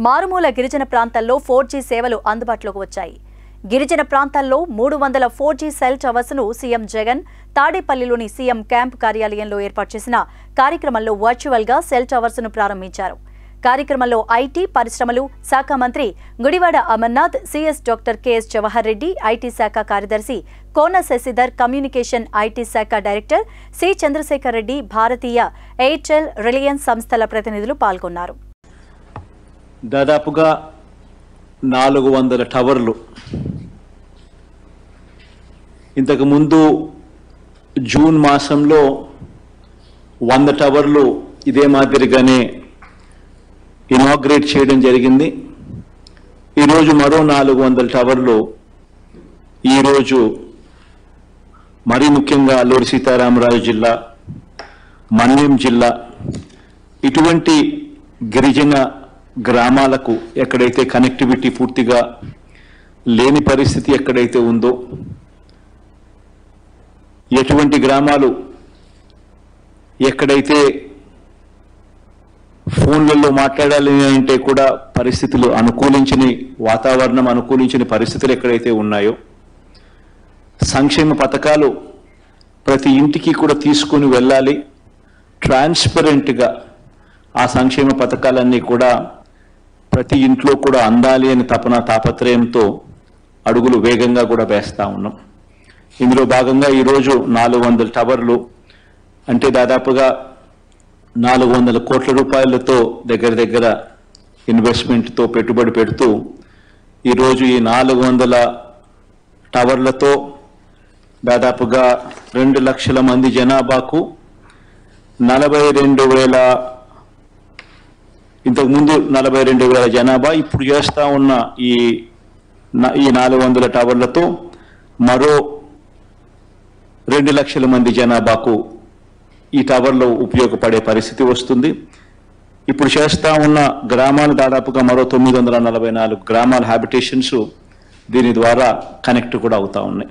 మారుమూల గిరిజన ప్రాంతాల్లో 4G సేవలు అందుబాటులోకి వచ్చాయి. గిరిజన ప్రాంతాల్లో 300 4G సెల్ టవర్స్ ను సీఎం జగన్ తాడేపల్లిలోని సీఎం క్యాంప్ కార్యాలయంలో ఏర్పాటు చేసిన కార్యక్రమంలో వర్చువల్ గా సెల్ టవర్స్ ను ప్రారంభించారు. కార్యక్రమంలో ఐటీ పరిశ్రమలు శాఖ మంత్రి Gudivada Amarnath, CS doctor KS Jawahar Reddy, IT శాఖ కార్యదర్శి కోన శశిధర్, కమ్యూనికేషన్ ఐటీ శాఖ డైరెక్టర్ సి చంద్రశేఖర్ రెడ్డి, భారతీయ ఎయిర్టెల్, రిలయన్స్ సంస్థల ప్రతినిధులు పాల్గొన్నారు. దాదాపుగా 400 టవర్లు ఇంతకు ముందు జూన్ మాసంలో 100 టవర్లు ఇదే మాదిరిగానే ఇనాగ్రేట్ చేయడం జరిగింది. ఈరోజు మరో 400 టవర్లు ఈరోజు మరీ ముఖ్యంగా అల్లూరి సీతారామరాజు జిల్లా, మన్యం జిల్లా ఇటువంటి గిరిజన గ్రామాలకు ఎక్కడైతే కనెక్టివిటీ పూర్తిగా లేని పరిస్థితి ఎక్కడైతే ఉందో, ఎటువంటి గ్రామాలు ఎక్కడైతే ఫోన్లలో మాట్లాడాలి అంటే కూడా పరిస్థితులు అనుకూలించని, వాతావరణం అనుకూలించని పరిస్థితులు ఎక్కడైతే ఉన్నాయో, సంక్షేమ పథకాలు ప్రతి ఇంటికి కూడా తీసుకొని వెళ్ళాలి, ట్రాన్స్పరెంట్గా ఆ సంక్షేమ పథకాలన్నీ కూడా ప్రతి ఇంట్లో కూడా అందాలి అని తాపత్రయంతో అడుగులు వేగంగా కూడా వేస్తూ ఉన్నాం. ఇందులో భాగంగా ఈరోజు 400 టవర్లు అంటే దాదాపుగా 400 కోట్ల రూపాయలతో దగ్గర ఇన్వెస్ట్మెంట్తో పెట్టుబడి పెడుతూ ఈరోజు ఈ 400 టవర్లతో దాదాపుగా 2 లక్షల మంది జనాభాకు 42,000, ఇంతకుముందు 42,000 జనాభా, ఇప్పుడు చేస్తూ ఉన్న ఈ 400 టవర్లతో మరో 2 లక్షల మంది జనాభాకు ఈ టవర్లో ఉపయోగపడే పరిస్థితి వస్తుంది. ఇప్పుడు చేస్తూ ఉన్న గ్రామాలు దాదాపుగా మరో 944 గ్రామాల హ్యాబిటేషన్స్ దీని ద్వారా కనెక్ట్ కూడా అవుతా ఉన్నాయి.